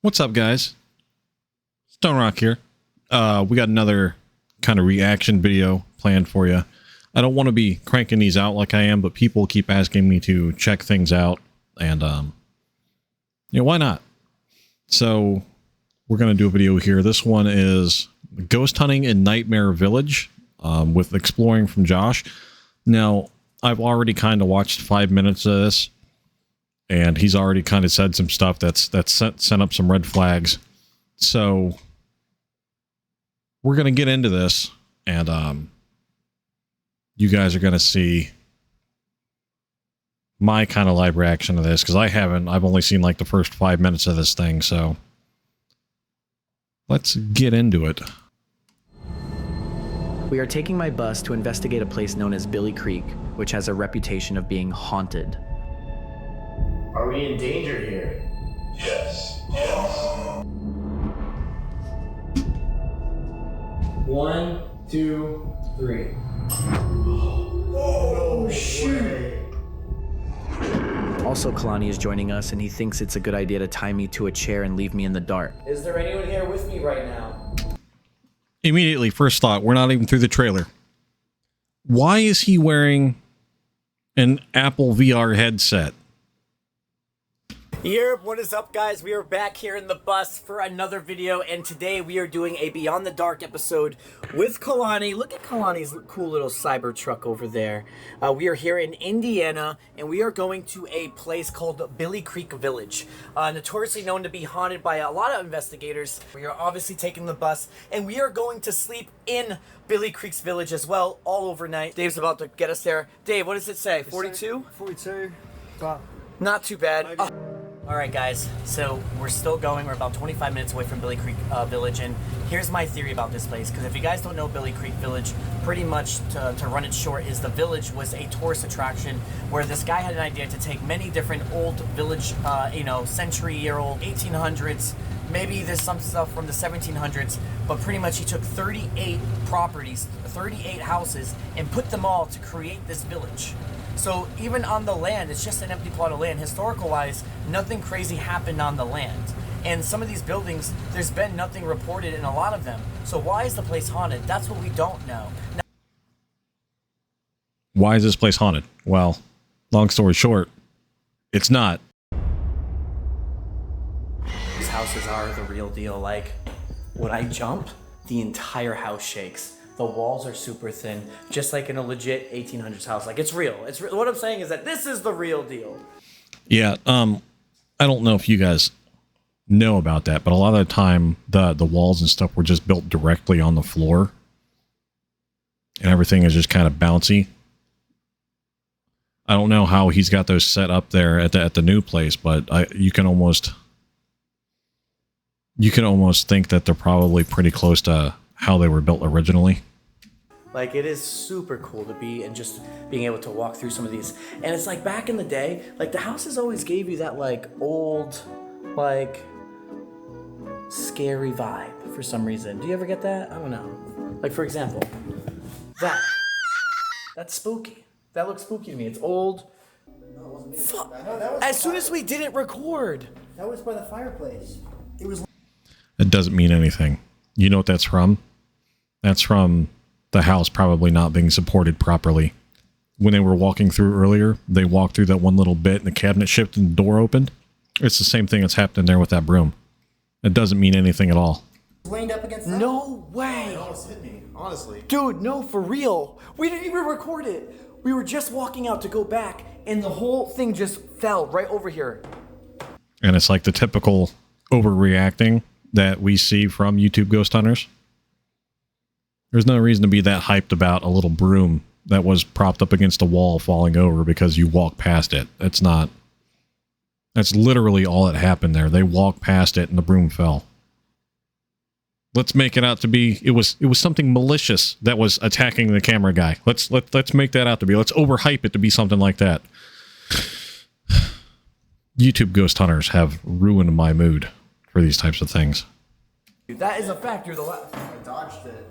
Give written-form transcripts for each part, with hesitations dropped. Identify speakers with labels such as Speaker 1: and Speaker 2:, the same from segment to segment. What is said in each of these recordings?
Speaker 1: What's up, guys? Stone Rock here. We got another kind of reaction video planned for you. I don't want to be cranking these out like I am, but people keep asking me to check things out, and why not? So we're going to do a video here. This one is Ghost Hunting in Nightmare Village with Exploring from Josh. Now, I've already kind of watched 5 minutes of this, and he's already kind of said some stuff that's sent up some red flags. So we're going to get into this, and you guys are going to see my kind of live reaction to this, because I've only seen like the first 5 minutes of this thing. So let's get into it.
Speaker 2: We are taking my bus to investigate a place known as Billie Creek, which has a reputation of being haunted.
Speaker 3: Are we in danger here?
Speaker 4: Yes.
Speaker 3: 1, 2, 3. Oh, shoot!
Speaker 2: Also, Kalani is joining us, and he thinks it's a good idea to tie me to a chair and leave me in the dark.
Speaker 3: Is there anyone here with me right now?
Speaker 1: Immediately, first thought, we're not even through the trailer. Why is he wearing an Apple VR headset?
Speaker 5: Yerp, what is up, guys? We are back here in the bus for another video, and today we are doing a Beyond the Dark episode with Kalani. Look at Kalani's cool little cyber truck over there. We are here in Indiana, and we are going to a place called Billie Creek Village, notoriously known to be haunted by a lot of investigators. We are obviously taking the bus, and we are going to sleep in Billie Creek's Village as well, all overnight. Dave's about to get us there. Dave, what does it say? 42?
Speaker 6: 42. Wow.
Speaker 5: Not too bad. Alright guys, so we're still going. We're about 25 minutes away from Billie Creek Village, and here's my theory about this place, because if you guys don't know Billie Creek Village, pretty much to run it short, is the village was a tourist attraction where this guy had an idea to take many different old village, century-year-old 1800s, maybe there's some stuff from the 1700s, but pretty much he took 38 properties, 38 houses, and put them all to create this village. So even on the land, it's just an empty plot of land. Historical-wise, nothing crazy happened on the land. And some of these buildings, there's been nothing reported in a lot of them. So why is the place haunted? That's what we don't know. Now,
Speaker 1: Why is this place haunted? Well, long story short, it's not.
Speaker 5: these houses are the real deal. Like, when I jump, the entire house shakes. The walls are super thin, just like in a legit 1800s house. Like, it's real. What I'm saying is that this is the real deal.
Speaker 1: Yeah, I don't know if you guys know about that, but a lot of the time, the walls and stuff were just built directly on the floor, and everything is just kind of bouncy. I don't know how he's got those set up there at the new place, but you can almost think that they're probably pretty close to how they were built originally.
Speaker 5: Like, it is super cool to be and just being able to walk through some of these. And it's like back in the day, like the houses always gave you that like old, like scary vibe for some reason. Do you ever get that? I don't know. Like, for example, that's spooky. That looks spooky to me. It's old.
Speaker 6: No, it wasn't me.
Speaker 5: Fuck.
Speaker 6: No, that was
Speaker 5: As soon as we didn't record.
Speaker 6: That was by the fireplace. It was.
Speaker 1: It doesn't mean anything. You know what that's from? That's from the house probably not being supported properly. When they were walking through earlier, they walked through that one little bit and the cabinet shifted and the door opened. It's the same thing that's happening there with that broom. It doesn't mean anything at all.
Speaker 6: Leaned up against that.
Speaker 5: No way.
Speaker 6: It almost hit me, honestly.
Speaker 5: Dude, no, for real. We didn't even record it. We were just walking out to go back, and the whole thing just fell right over here.
Speaker 1: And it's like the typical overreacting that we see from YouTube ghost hunters. There's no reason to be that hyped about a little broom that was propped up against a wall falling over because you walk past it. It's not. That's literally all that happened there. They walked past it and the broom fell. Let's make it out to be it was something malicious that was attacking the camera guy. Let's make that out to be. Let's overhype it to be something like that. YouTube ghost hunters have ruined my mood for these types of things.
Speaker 5: That is a fact. You're the last.
Speaker 6: I dodged it.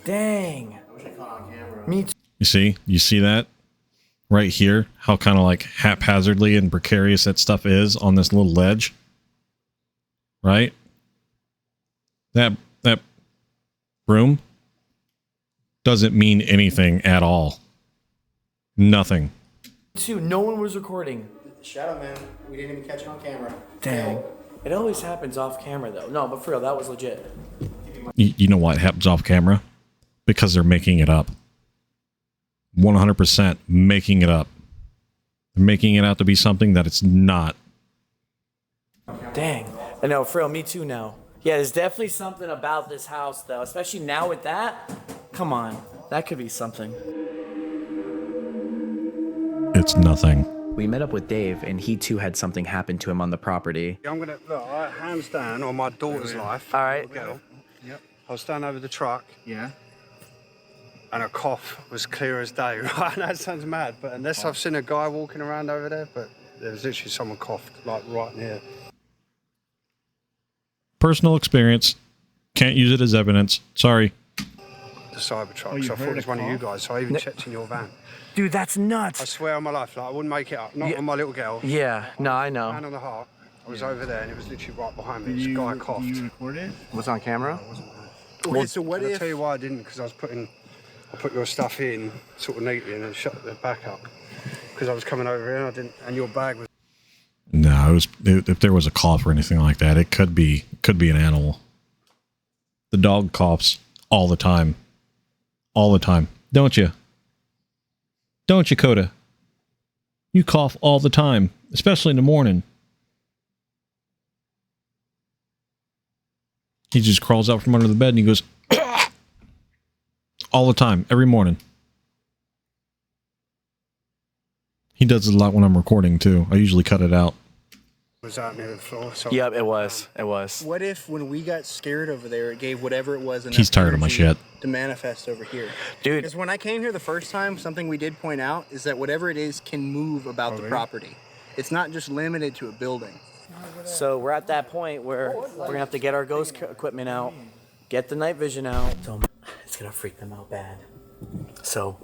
Speaker 5: Dang.
Speaker 6: I wish I caught on camera.
Speaker 5: Me too.
Speaker 1: You see that? Right here? How kind of like haphazardly and precarious that stuff is on this little ledge? right? That room doesn't mean anything at all. Nothing.
Speaker 2: Two, no one was recording.
Speaker 6: Shadow Man, we didn't even catch it on camera.
Speaker 2: Dang. It always happens off camera though. No, but for real, that was legit.
Speaker 1: You know why it happens off camera? Because they're making it up. 100% making it up. They're making it out to be something that it's not.
Speaker 2: Dang. I know, for real, me too now. Yeah, there's definitely something about this house though, especially now with that. Come on, that could be something.
Speaker 1: It's nothing.
Speaker 2: We met up with Dave, and he too had something happen to him on the property.
Speaker 4: I'm gonna look, hands down on my daughter's life.
Speaker 2: All right.
Speaker 4: Girl. Yep. I was standing over the truck.
Speaker 6: Yeah.
Speaker 4: And her cough was clear as day. Right? That sounds mad, but unless I've seen a guy walking around over there, but there was literally someone coughed like right near.
Speaker 1: Personal experience. Can't use it as evidence. Sorry.
Speaker 4: The Cybertruck. So I thought it was one of you guys. So I even checked in your van.
Speaker 2: Dude, that's
Speaker 4: I
Speaker 2: nuts.
Speaker 4: swear on my life, like I wouldn't make it up. Not on my little girl.
Speaker 2: Yeah, no, I know.
Speaker 4: Hand on the heart. I was over there and it was literally right behind me. This guy coughed.
Speaker 6: You recorded?
Speaker 2: Was on camera?
Speaker 4: Okay, so what if? I'll tell you why I didn't, because I put your stuff in sort of neatly and then shut the back up. Because I was coming over here and I didn't, and your bag was.
Speaker 1: No, if there was a cough or anything like that, it could be an animal. The dog coughs all the time. All the time. Don't you? Don't you, Coda? You cough all the time, especially in the morning. He just crawls out from under the bed and he goes all the time, every morning. He does it a lot when I'm recording too. I usually cut it out.
Speaker 4: Was out near the floor. So
Speaker 2: Yep, it was. It was.
Speaker 6: What if when we got scared over there, it gave whatever it was enough
Speaker 1: He's tired of my
Speaker 6: energy
Speaker 1: shit.
Speaker 6: to manifest over here?
Speaker 2: Dude.
Speaker 6: Because when I came here the first time, something we did point out is that whatever it is can move about the property. It's not just limited to a building.
Speaker 2: So we're at that point where we're gonna have to get our ghost equipment out, get the night vision out. So it's gonna freak them out bad. So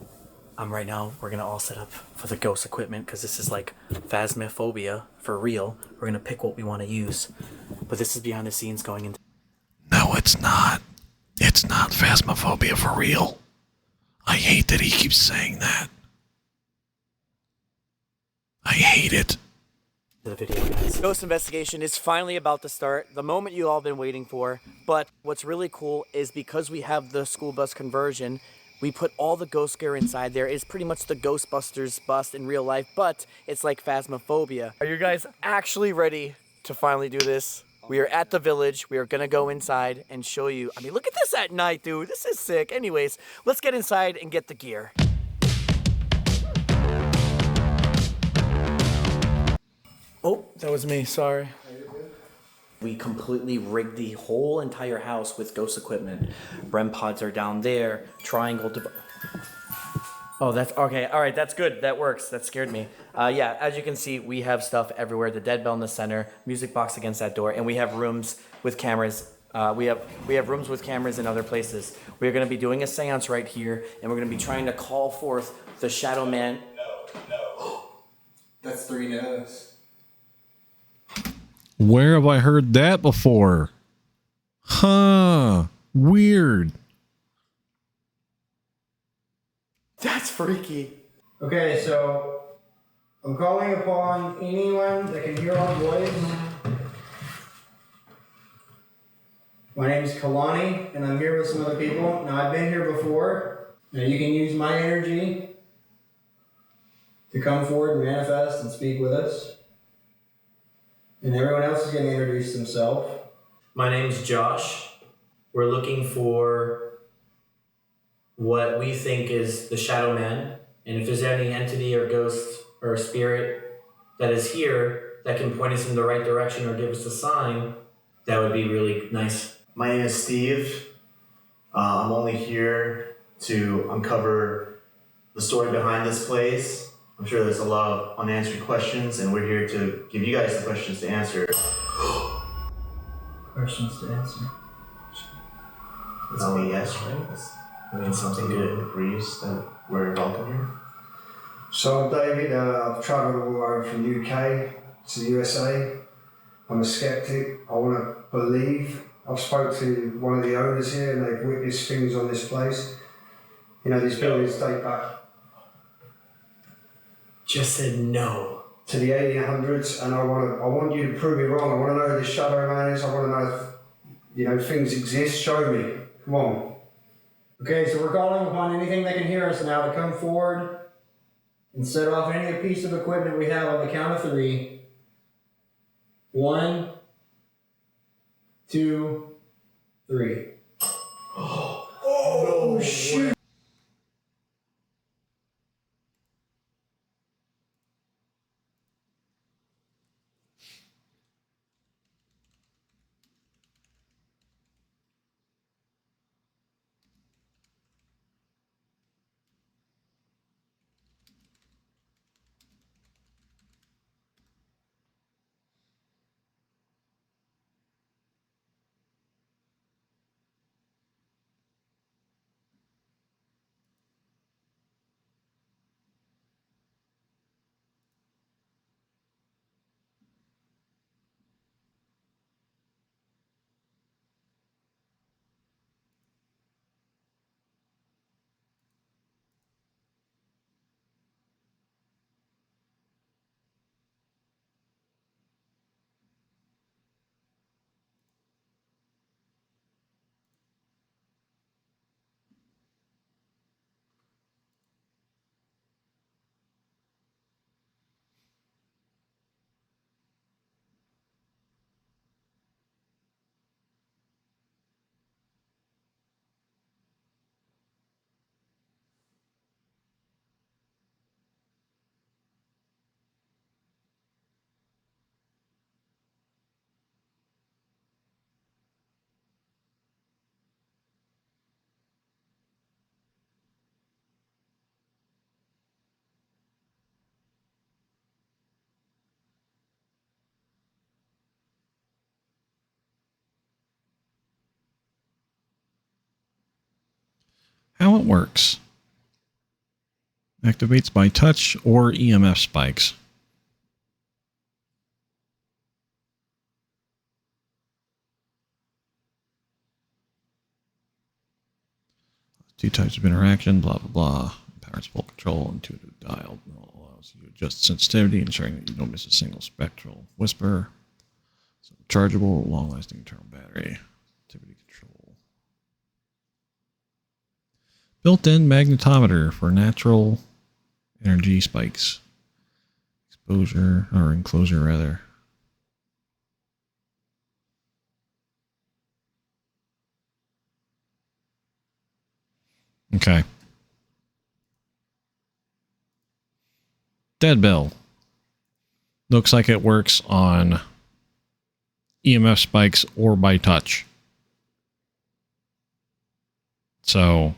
Speaker 2: right now we're gonna all set up for the ghost equipment because this is like phasmophobia for real. We're gonna pick what we want to use, but this is behind the scenes going into.
Speaker 1: No, it's not. It's not phasmophobia for real. I hate that he keeps saying that. I hate it.
Speaker 2: The video, guys. Ghost investigation is finally about to start, the moment you all been waiting for. But what's really cool is because we have the school bus conversion, we put all the ghost gear inside there. It's pretty much the Ghostbusters bus in real life, but it's like phasmophobia. Are you guys actually ready to finally do this? We are at the village. We are gonna go inside and show you. I mean, look at this at night, dude. This is sick. Anyways, let's get inside and get the gear. Oh, that was me, sorry. We completely rigged the whole entire house with ghost equipment. REM pods are down there, triangle Oh, that's okay. All right, that's good. That works. That scared me. Yeah, as you can see, we have stuff everywhere. The dead bell in the center, music box against that door, and we have rooms with cameras. We have rooms with cameras in other places. We're going to be doing a seance right here, and we're going to be trying to call forth the Shadow Man.
Speaker 6: No. That's 3 no's.
Speaker 1: Where have I heard that before? Huh. Weird.
Speaker 2: That's freaky.
Speaker 3: Okay, so I'm calling upon anyone that can hear our voice. My name is Kalani, and I'm here with some other people. Now, I've been here before. Now, you can use my energy to come forward and manifest and speak with us. And everyone else is going to introduce themselves.
Speaker 5: My name's Josh. We're looking for what we think is the Shadow Man. And if there's any entity or ghost or spirit that is here that can point us in the right direction or give us a sign, that would be really nice.
Speaker 7: My name is Steve. I'm only here to uncover the story behind this place. I'm sure there's a lot of unanswered questions, and we're here to give you guys the questions to answer.
Speaker 3: Questions to answer.
Speaker 7: Tell me yes, right? That means something good agrees that we're welcome here.
Speaker 8: So I'm David. I've travelled all over from the UK to the USA.
Speaker 4: I'm a skeptic. I want to believe. I've spoke to one of the owners here and they've witnessed things on this place. You know, these buildings date back
Speaker 2: Just said no.
Speaker 4: to the 1800s, and I want you to prove me wrong. I want to know who this Shadow Man is. I want to know if, you know, things exist. Show me. Come on.
Speaker 3: Okay, so we're calling upon anything that can hear us now to come forward and set off any piece of equipment we have on the count of 3. 1, 2, 3. Oh, shoot.
Speaker 1: How it works. Activates by touch or EMF spikes. Two types of interaction, blah, blah, blah. Powers full control, intuitive dial. Allows you to adjust sensitivity, ensuring that you don't miss a single spectral whisper. So chargeable, long-lasting internal battery. Activity control. Built-in magnetometer for natural energy spikes. Exposure, or enclosure rather. Okay. Dead bell. Looks like it works on EMF spikes or by touch. So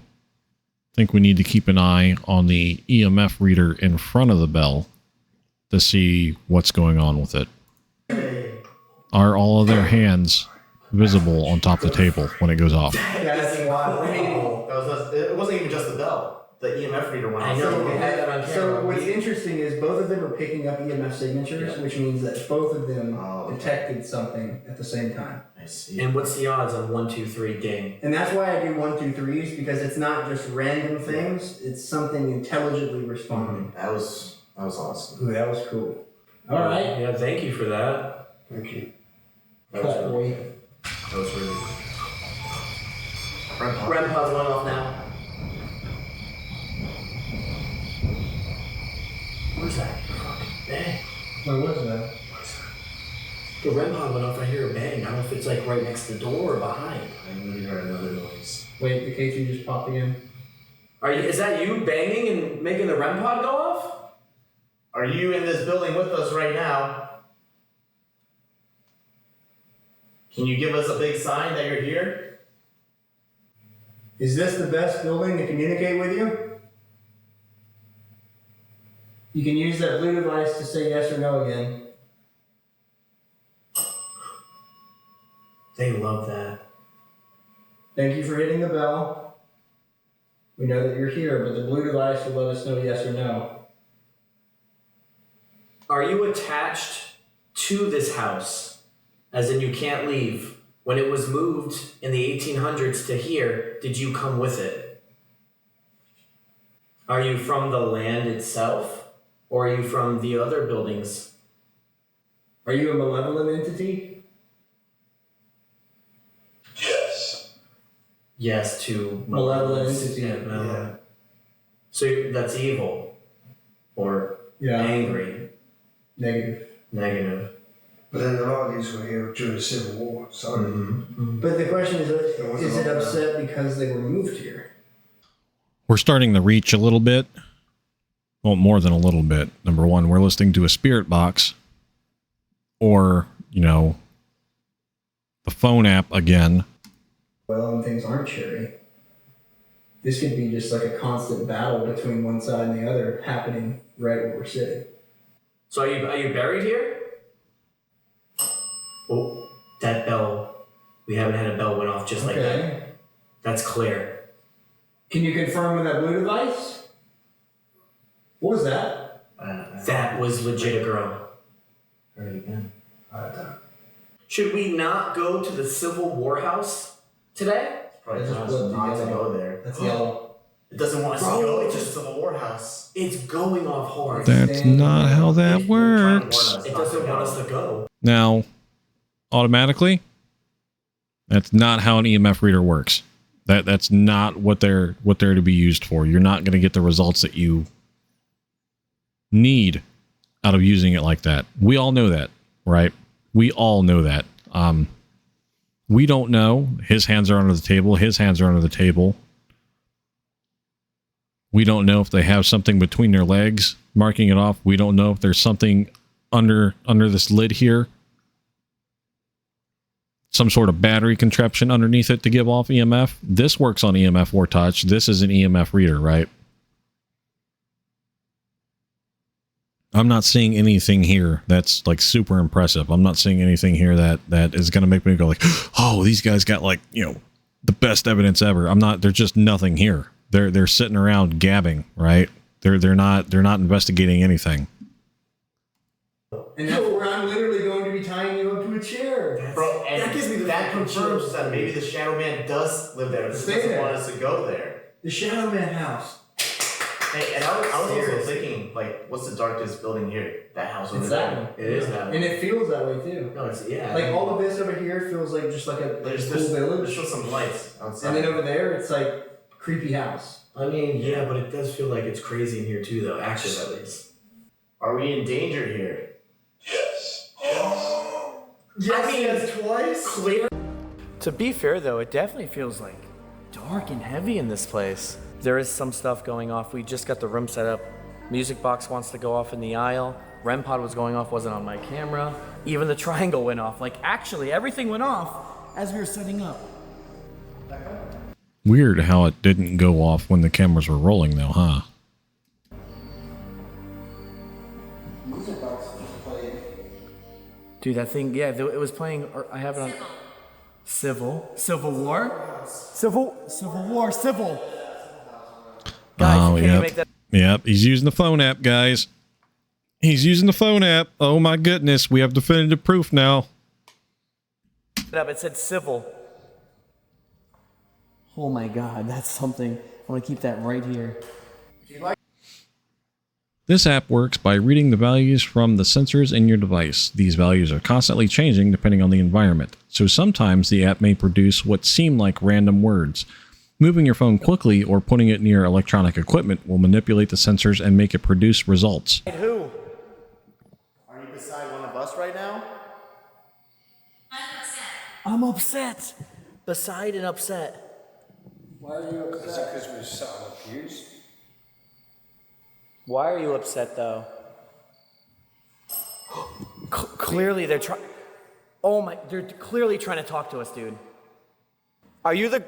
Speaker 1: I think we need to keep an eye on the EMF reader in front of the bell to see what's going on with it. Are all of their hands visible on top of the table when it goes off?
Speaker 3: That's why.
Speaker 7: It wasn't even just the bell. The EMF reader went off.
Speaker 2: I know, we had that on camera.
Speaker 3: So what's interesting is both of them are picking up EMF signatures, which means that both of them detected something at the same time.
Speaker 7: I see.
Speaker 2: And what's the odds on 1, 2, 3 ding?
Speaker 3: And that's why I do 1, 2, 3s, because it's not just random things; it's something intelligently responding.
Speaker 7: That was awesome.
Speaker 3: Ooh, that was cool. All right.
Speaker 2: Yeah, thank you for that.
Speaker 4: Thank you.
Speaker 7: That was
Speaker 3: Cut,
Speaker 7: really,
Speaker 3: boy.
Speaker 7: that was really good.
Speaker 2: REM pod's going off now. Where's that? Bang.
Speaker 3: What was that?
Speaker 2: The REM pod went off. I hear a bang. I don't know if it's like right next to the door or behind.
Speaker 7: I really heard another noise.
Speaker 3: Wait, the K2 just popped again.
Speaker 2: Is that you banging and making the REM pod go off?
Speaker 7: Are you in this building with us right now? Can you give us a big sign that you're here?
Speaker 3: Is this the best building to communicate with you? You can use that blue device to say yes or no again.
Speaker 2: They love that.
Speaker 3: Thank you for hitting the bell. We know that you're here, but the blue device will let us know yes or no.
Speaker 2: Are you attached to this house? As in you can't leave. When it was moved in the 1800s to here, did you come with it? Are you from the land itself? Or are you from the other buildings?
Speaker 3: Are you a malevolent entity?
Speaker 7: Yes.
Speaker 2: Yes, to
Speaker 3: Malevolent entity.
Speaker 2: Yeah, malevolent. So that's evil. Or angry. Negative.
Speaker 4: But then the Riley's were here during the Civil War, so.
Speaker 3: But the question is it upset because they were moved here?
Speaker 1: We're starting to reach a little bit. Well, more than a little bit. Number one, we're listening to a spirit box. Or, you know, the phone app again.
Speaker 3: Well, and things aren't cherry. This could be just like a constant battle between one side and the other happening right where we're sitting.
Speaker 2: So are you buried here? Oh, that bell. We haven't had a bell went off just like that. That's clear.
Speaker 3: Can you confirm with that blue device? What was that?
Speaker 2: That was legit a girl.
Speaker 7: Heard it again.
Speaker 2: Should we not go to the Civil War house today?
Speaker 7: Probably not to go there.
Speaker 3: That's yellow.
Speaker 7: It doesn't want us to go. It's just Civil War house.
Speaker 2: It's going off hard.
Speaker 1: That's not how that works.
Speaker 2: It doesn't want us to go.
Speaker 1: Now, automatically, that's not how an EMF reader works. That's not what they're to be used for. You're not going to get the results that you need out of using it like that. We all know that, right? We all know that. We don't know. His hands are under the table. His hands are under the table. We don't know if they have something between their legs marking it off. We don't know if there's something under this lid here. Some sort of battery contraption underneath it to give off EMF. This works on EMF or touch. This is an EMF reader, right? I'm not seeing anything here that's like super impressive. I'm not seeing anything here that is going to make me go like, oh, these guys got like, you know, the best evidence ever. There's just nothing here. They're sitting around gabbing, right? They're not investigating anything.
Speaker 3: And that's where I'm literally going to be tying you up to a chair.
Speaker 7: Bro, and
Speaker 3: that gives me
Speaker 7: that confirms that maybe the Shadow Man does live there. Just doesn't want us to go there.
Speaker 3: The Shadow Man house.
Speaker 7: Hey, and I was also thinking, like, what's the darkest building here? That house over
Speaker 3: It's
Speaker 7: there.
Speaker 3: that one.
Speaker 7: It is that one.
Speaker 3: And it feels that way too.
Speaker 7: No, it's
Speaker 3: Like all of this over here feels like just like a
Speaker 7: there's
Speaker 3: cool village.
Speaker 7: There's still some lights outside.
Speaker 3: And then over there, it's like creepy house.
Speaker 2: I mean, yeah, but it does feel like it's crazy in here too, though. Active at least.
Speaker 7: Are we in danger here?
Speaker 8: Yes.
Speaker 3: Yes,
Speaker 2: I mean,
Speaker 3: yes, twice.
Speaker 2: Clear. To be fair, though, it definitely feels like dark and heavy in this place. There is some stuff going off. We just got the room set up. Music box wants to go off in the aisle. REM pod was going off, wasn't on my camera. Even the triangle went off. Like, actually, everything went off as we were setting up.
Speaker 1: Weird how it didn't go off when the cameras were rolling, though, huh?
Speaker 2: Dude, that thing, yeah, it was playing, I have it on. Civil War? Civil War. Guys,
Speaker 1: Oh,
Speaker 2: can you
Speaker 1: yep.
Speaker 2: make that?
Speaker 1: Yep, he's using the phone app, guys. He's using the phone app. Oh my goodness, we have definitive proof now.
Speaker 2: It said civil. Oh my god, that's something. I want to keep that right here.
Speaker 1: This app works by reading the values from the sensors in your device. These values are constantly changing depending on the environment, so sometimes the app may produce what seem like random words. Moving your phone quickly or putting it near electronic equipment will manipulate the sensors and make it produce results.
Speaker 2: Who?
Speaker 7: Are you beside one of us right now?
Speaker 2: I'm upset. Beside and upset.
Speaker 3: Why are you upset?
Speaker 4: Because we're sat on the pews.
Speaker 2: Why are you upset, though? Clearly, they're trying. Oh my! They're clearly trying to talk to us, dude. Are you the?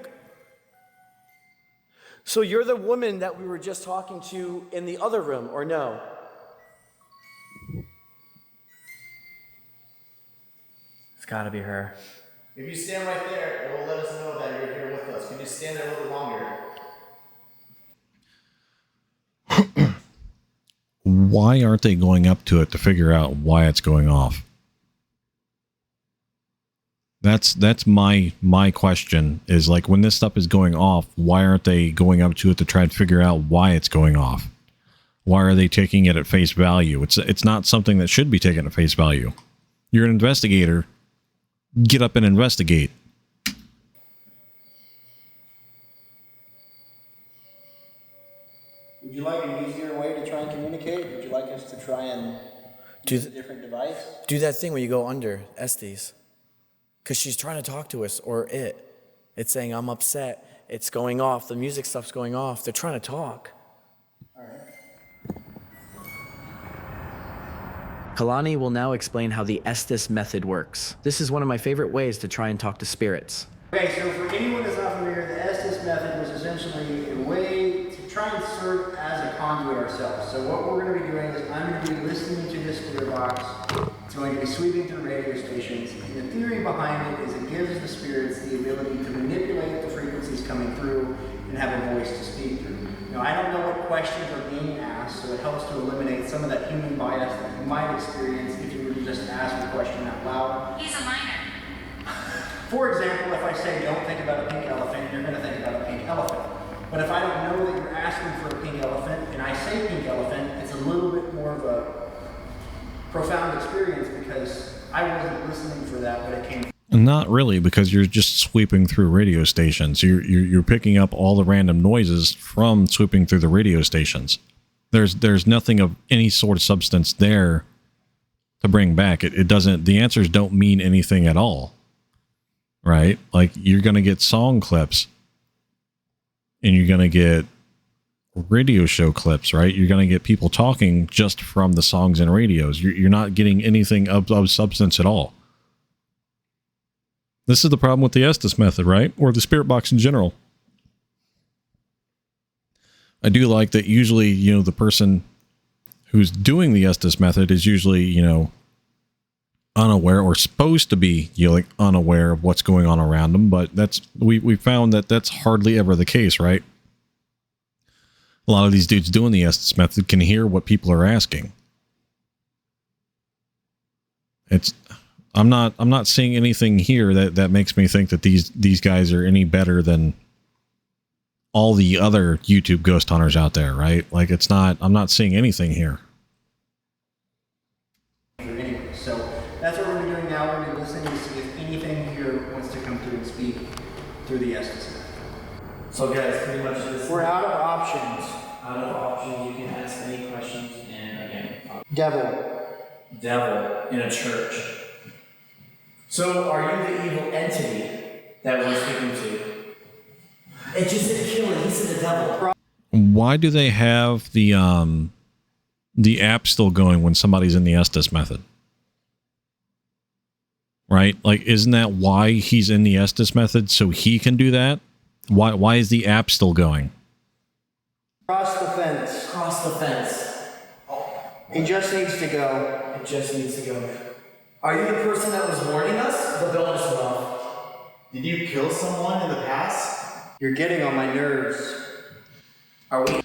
Speaker 2: So you're the woman that we were just talking to in the other room, or no? It's got to be her.
Speaker 7: If you stand right there, it will let us know that you're here with us. Can you stand there a little bit longer?
Speaker 1: Why aren't they going up to it to figure out why it's going off? That's my question is, like, when this stuff is going off, why aren't they going up to it to try and figure out why it's going off? Why are they taking it at face value? It's not something that should be taken at face value. You're an investigator. Get up and investigate.
Speaker 6: Would you like an easier way to try and communicate? Would you like us to try and use a different device?
Speaker 2: Do that thing where you go under Estes. Because she's trying to talk to us, or it's saying, I'm upset. It's going off. The music stuff's going off. They're trying to talk.
Speaker 6: All right.
Speaker 2: Kalani will now explain how the Estes method works. This is one of my favorite ways to try and talk to spirits.
Speaker 3: Okay, so for anyone that's not familiar, the Estes method was essentially a way to try and serve as a conduit ourselves. So what we're going to be doing is I'm going to be listening to this clear box. It's going to be sweeping through radio stations. And the theory behind it is it gives the spirits the ability to manipulate the frequencies coming through and have a voice to speak through. Now, I don't know what questions are being asked, so it helps to eliminate some of that human bias that you might experience if you were to just ask a question out loud.
Speaker 8: He's a minor.
Speaker 3: For example, if I say don't think about a pink elephant, you're going to think about a pink elephant. But if I don't know that you're asking for a pink elephant and I say pink elephant, it's a little bit more of a profound experience because I wasn't listening for that, but it came.
Speaker 1: Not really, because you're just sweeping through radio stations. You're picking up all the random noises from sweeping through the radio stations. There's nothing of any sort of substance there to bring back. It doesn't. The answers don't mean anything at all. Right? Like, you're going to get song clips and you're going to get radio show clips, right? You're going to get people talking just from the songs and radios. You're not getting anything of substance at all. This is the problem with the Estes method, right? Or the spirit box in general. I do like that usually, you know, the person who's doing the Estes method is usually, you know, unaware or supposed to be, you know, like unaware of what's going on around them, but we found that that's hardly ever the case, right? A lot of these dudes doing the Estes method can hear what people are asking. I'm not seeing anything here that makes me think that these guys are any better than all the other YouTube ghost hunters out there, right? Like, I'm not seeing anything here.
Speaker 3: So that's what we're going to be doing now. We're going to be listening to see if anything here wants to come through and speak through the Estes method.
Speaker 2: So guys, pretty much this.
Speaker 3: We're out of options.
Speaker 2: Out of options, you can ask any questions, and again,
Speaker 3: Devil.
Speaker 2: in a church. So, are you the evil entity that we're speaking to? It just said kill it. He said the devil.
Speaker 1: Why do they have the app still going when somebody's in the Estes method? Right? Like, isn't that why he's in the Estes method? So he can do that? Why is the app still going?
Speaker 3: Cross the fence.
Speaker 2: Cross the fence.
Speaker 3: He just needs to go.
Speaker 2: It just needs to go. Are you the person that was warning us? The bill just went off.
Speaker 7: Did you kill someone in the past?
Speaker 3: You're getting on my nerves.
Speaker 2: Are we?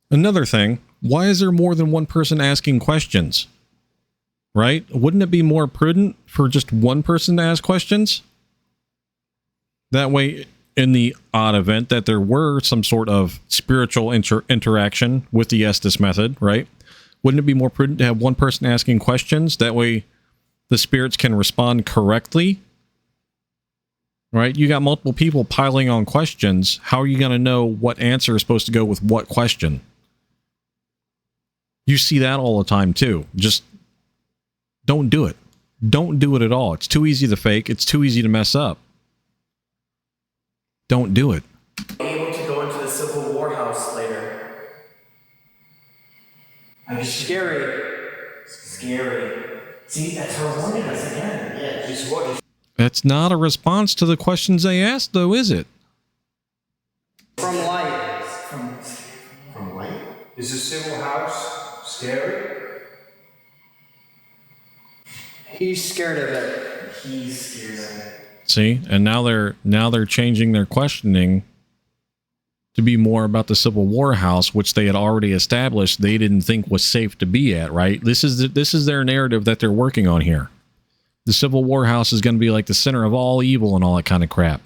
Speaker 1: Another thing, why is there more than one person asking questions? Right? Wouldn't it be more prudent for just one person to ask questions? That way, in the odd event that there were some sort of spiritual interaction with the Estes method, right? Wouldn't it be more prudent to have one person asking questions? That way the spirits can respond correctly, right? You got multiple people piling on questions. How are you going to know what answer is supposed to go with what question? You see that all the time too. Just don't do it. Don't do it at all. It's too easy to fake. It's too easy to mess up. Don't do it.
Speaker 2: Able to go into the Civil War house later. Scary. See, that's her warning us again.
Speaker 7: Yeah, just what?
Speaker 1: That's not a response to the questions they asked, though, is it?
Speaker 3: From light.
Speaker 7: From light?
Speaker 9: Is the civil house scary?
Speaker 3: He's scared of it.
Speaker 2: He's scared of it.
Speaker 1: See, and now they're changing their questioning to be more about the Civil War house, which they had already established they didn't think was safe to be at. Right? This is their narrative that they're working on here. The Civil War house is going to be like the center of all evil and all that kind of crap.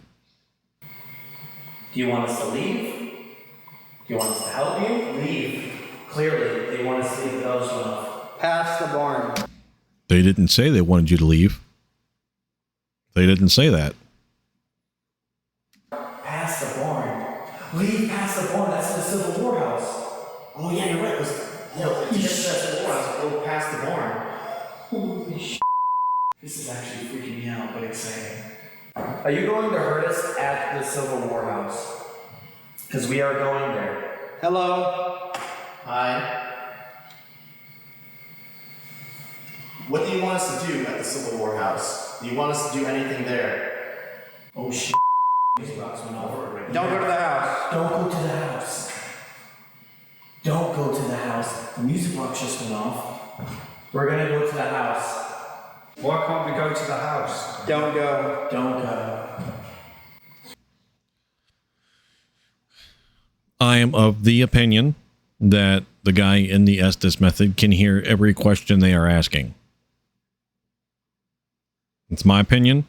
Speaker 2: Do you want us to leave? Do you want us to help you? Leave. Clearly, they want us to leave the bells off.
Speaker 3: Past the barn.
Speaker 1: They didn't say they wanted you to leave. They didn't say that.
Speaker 2: Past the barn. Leave past the barn. That's the Civil War house. Oh yeah, you're right. It was, to get to that Civil War house, go past the barn. Holy sh**. This is actually freaking me out, but exciting. Are you going to hurt us at the Civil War house? Because we are going there.
Speaker 3: Hello.
Speaker 7: Hi. What do you want us to do at the Civil War house? Do you want us to do anything there?
Speaker 2: Oh shit. These rocks went off already.
Speaker 3: Don't go to the house.
Speaker 2: Don't go to the house. Don't go to the house. The music box just went off. We're gonna go to the house.
Speaker 9: Why can't we go to the house?
Speaker 3: Don't go.
Speaker 2: Don't go.
Speaker 1: I am of the opinion that the guy in the Estes method can hear every question they are asking. It's my opinion.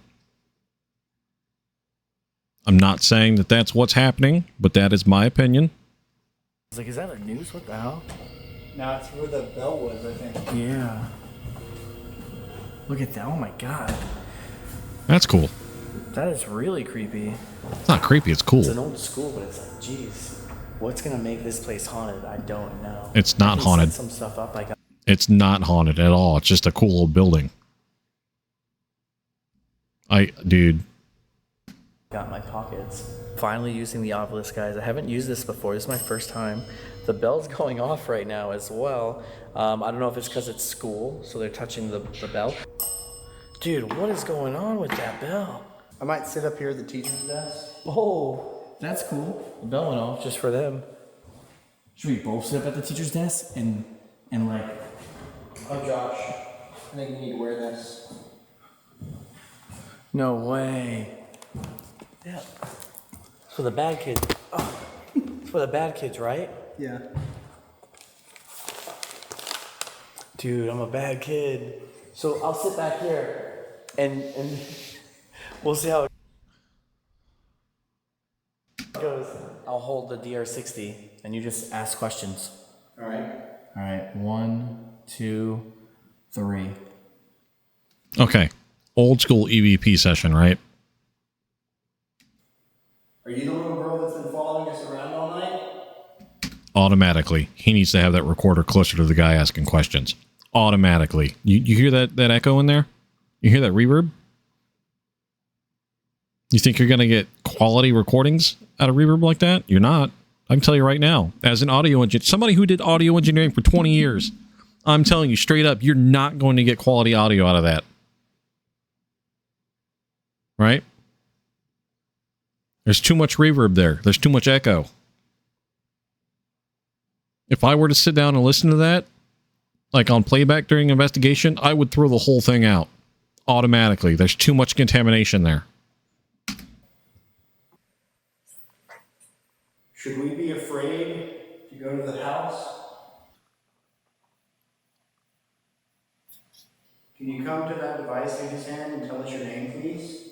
Speaker 1: I'm not saying that that's what's happening, but that is my opinion.
Speaker 2: I was like, is that a noose? What the hell?
Speaker 3: No, it's where the bell was, I think.
Speaker 2: Yeah. Look at that. Oh my god.
Speaker 1: That's cool.
Speaker 2: That is really creepy.
Speaker 1: It's not creepy, it's cool.
Speaker 2: It's an old school, but it's like, geez. What's gonna make this place haunted? I don't know.
Speaker 1: It's not
Speaker 2: They
Speaker 1: haunted.
Speaker 2: set some stuff up. Like,
Speaker 1: It's not haunted at all. It's just a cool old building. Dude.
Speaker 2: got my pockets. Finally using the obelisk, guys. I haven't used this before. This is my first time. The bell's going off right now as well. I don't know if it's because it's school, so they're touching the bell. Dude, what is going on with that bell?
Speaker 3: I might sit up here at the teacher's desk.
Speaker 2: Oh, that's cool. The bell went off just for them. Should we both sit up at the teacher's desk and like...
Speaker 3: Oh, Josh. I think you need to wear this.
Speaker 2: No way. Yeah. It's for the bad kids. Oh. It's for the bad kids, right?
Speaker 3: Yeah.
Speaker 2: Dude, I'm a bad kid. So I'll sit back here and we'll see how it goes. I'll hold the DR60 and you just ask questions.
Speaker 3: All right.
Speaker 2: All right. 1, 2, 3.
Speaker 1: Okay. Old school EVP session, right?
Speaker 3: Are you the little girl that's been following us around all night?
Speaker 1: Automatically. He needs to have that recorder closer to the guy asking questions. Automatically. You hear that echo in there? You hear that reverb? You think you're going to get quality recordings out of reverb like that? You're not. I can tell you right now. As an audio engineer, somebody who did audio engineering for 20 years, I'm telling you straight up, you're not going to get quality audio out of that. Right? There's too much reverb there. There's too much echo. If I were to sit down and listen to that, like on playback during investigation, I would throw the whole thing out automatically. There's too much contamination there.
Speaker 3: Should we be afraid to go to the house? Can you come to that device in his hand and tell us your name, please?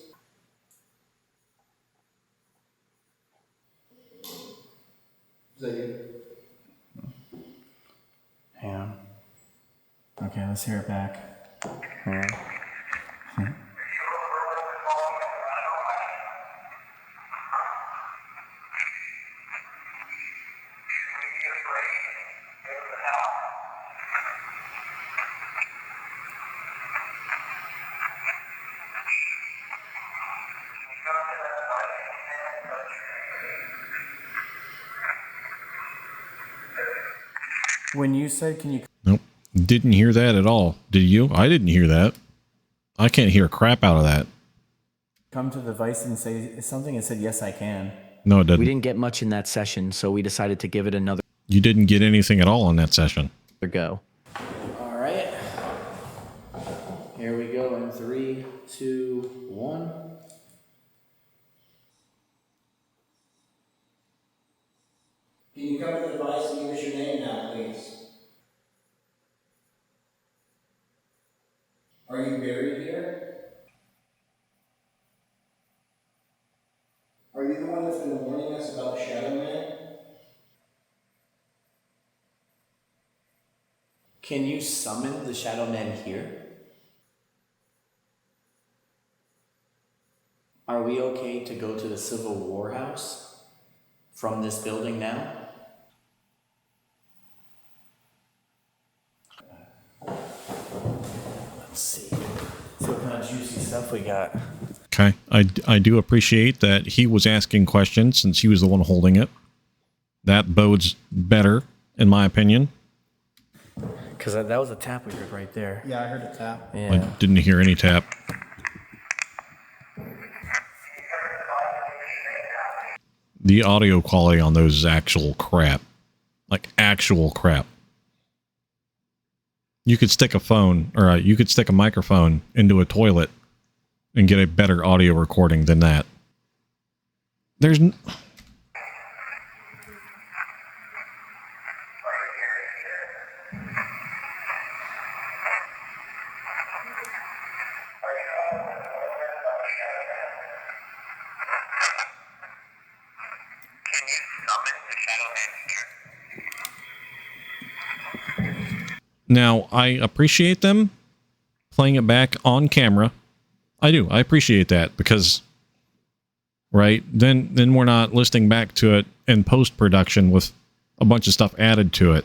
Speaker 3: Is that you?
Speaker 2: Hang on. Okay, let's hear it back. Hang on. When you said, can you...
Speaker 1: Nope. Didn't hear that at all. Did you? I didn't hear that. I can't hear crap out of that.
Speaker 2: come to the device and say something and said, yes, I can.
Speaker 1: No, it didn't.
Speaker 5: We didn't get much in that session, so we decided to give it another
Speaker 1: You didn't get anything at all in that session.
Speaker 5: go.
Speaker 2: All right. Here we go in 3, 2, 1.
Speaker 3: Can you come to the device and give us your name now, please? Are you buried here? what's been warning us about the Shadow Man?
Speaker 2: Can you summon the Shadow Man here? Are we okay to go to the Civil War house from this building now? Let's see. What kind of juicy stuff we got?
Speaker 1: Okay. I do appreciate that he was asking questions since he was the one holding it. That bodes better, in my opinion.
Speaker 2: Because that was a tap we heard right there.
Speaker 3: Yeah, I heard a tap.
Speaker 1: I
Speaker 2: Yeah.
Speaker 1: didn't hear any tap. The audio quality on those is actual crap. Like actual crap. You could stick a phone, or you could stick a microphone into a toilet and get a better audio recording than that. There's... Now, I appreciate them playing it back on camera. I do. I appreciate that because, right, then we're not listening back to it in post-production with a bunch of stuff added to it.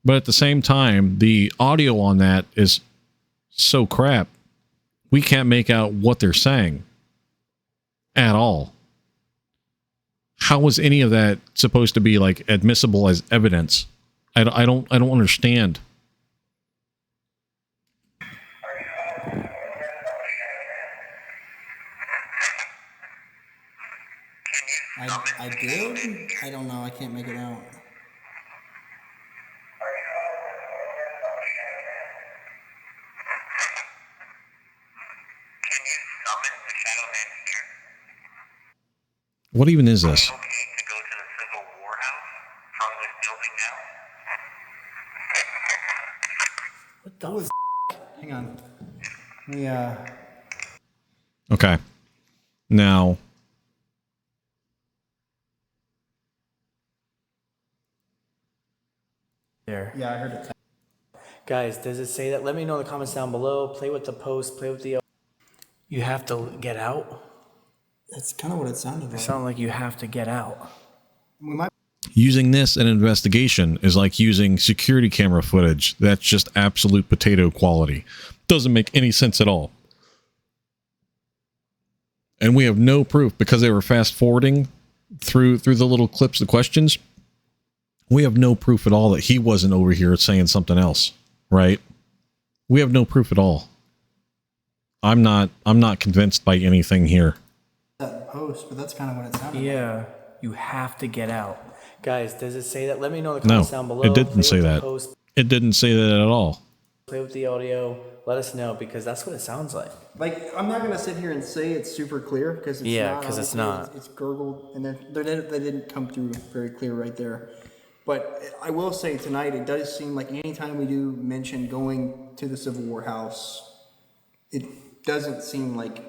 Speaker 1: But at the same time, the audio on that is so crap. We can't make out what they're saying at all. How is any of that supposed to be like admissible as evidence? I don't understand.
Speaker 3: I did? I don't know. I can't make it out.
Speaker 1: What even is this?
Speaker 2: What the was?
Speaker 3: Hang on. We,
Speaker 1: Okay. Now...
Speaker 2: There.
Speaker 3: yeah, I heard a tap.
Speaker 2: Guys, does it say that? Let me know in the comments down below. Play with the post. Play with the... You have to get out?
Speaker 3: That's kind of what it sounded
Speaker 2: It
Speaker 3: like.
Speaker 2: sounds like you have to get out.
Speaker 3: We might.
Speaker 1: Using this in an investigation is like using security camera footage. That's just absolute potato quality. Doesn't make any sense at all. And we have no proof because they were fast forwarding through the little clips, the questions. We have no proof at all that he wasn't over here saying something else, right? We have no proof at all. I'm not convinced by anything here.
Speaker 3: That post, but that's kind of what it sounded like.
Speaker 2: Yeah, you have to get out. Guys, does it say that? Let me know in the comments down below.
Speaker 1: It didn't
Speaker 2: Play
Speaker 1: say
Speaker 2: with the
Speaker 1: that.
Speaker 2: post.
Speaker 1: It didn't say that at all.
Speaker 2: Play with the audio. Let us know because that's what it sounds like.
Speaker 3: Like, I'm not going to sit here and say it's super clear because it's not.
Speaker 2: Yeah, 'cause it's
Speaker 3: obviously.
Speaker 2: not.
Speaker 3: It's gurgled, and they didn't come through very clear right there. But I will say tonight, it does seem like anytime we do mention going to the Civil War house, it doesn't seem like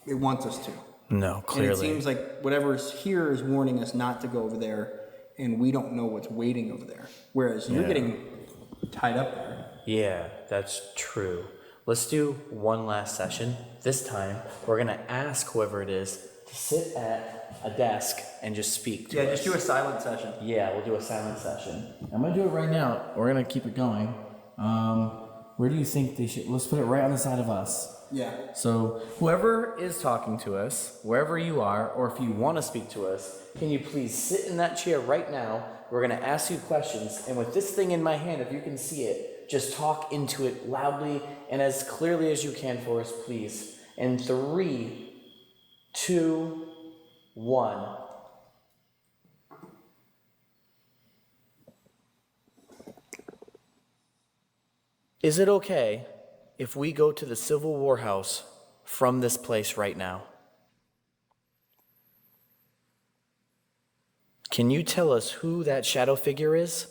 Speaker 3: it wants us to.
Speaker 2: No, clearly.
Speaker 3: And it seems like whatever's here is warning us not to go over there, and we don't know what's waiting over there. Whereas you're getting tied up there.
Speaker 2: Yeah, that's true. Let's do one last session. This time, we're going to ask whoever it is to sit at a desk and just speak to us.
Speaker 3: Just do a silent session.
Speaker 2: Yeah, we'll do a silent session. I'm going to do it right now. We're going to keep it going. Where do you think they should... Let's put it right on the side of us.
Speaker 3: Yeah.
Speaker 2: So whoever is talking to us, wherever you are, or if you want to speak to us, can you please sit in that chair right now? We're going to ask you questions. And with this thing in my hand, if you can see it, just talk into it loudly and as clearly as you can for us, please. In 3, 2, 1. Is it okay if we go to the Civil War house from this place right now? Can you tell us who that shadow figure is?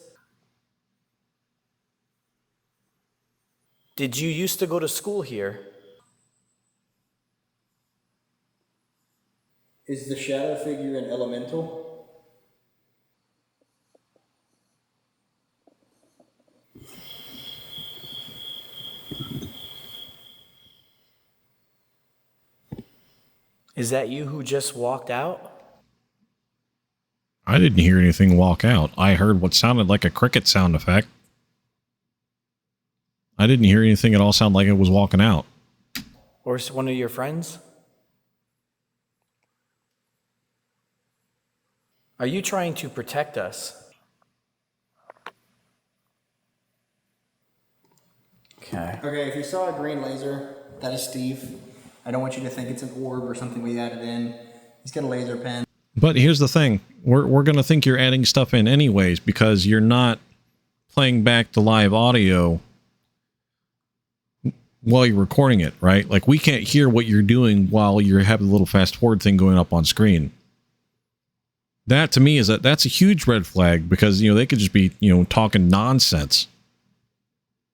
Speaker 2: Did you used to go to school here?
Speaker 3: Is the shadow figure an elemental?
Speaker 2: Is that you who just walked out?
Speaker 1: I didn't hear anything walk out. I heard what sounded like a cricket sound effect. I didn't hear anything at all sound like it was walking out.
Speaker 2: Or is it one of your friends? Are you trying to protect us? Okay.
Speaker 6: Okay, if you saw a green laser, that is Steve. I don't want you to think it's an orb or something we added in. He's got a laser pen.
Speaker 1: But here's the thing. We're going to think you're adding stuff in anyways because you're not playing back the live audio while you're recording it, right? Like, we can't hear what you're doing while you're having the little fast forward thing going up on screen. That, to me, that's a huge red flag because, you know, they could just be, you know, talking nonsense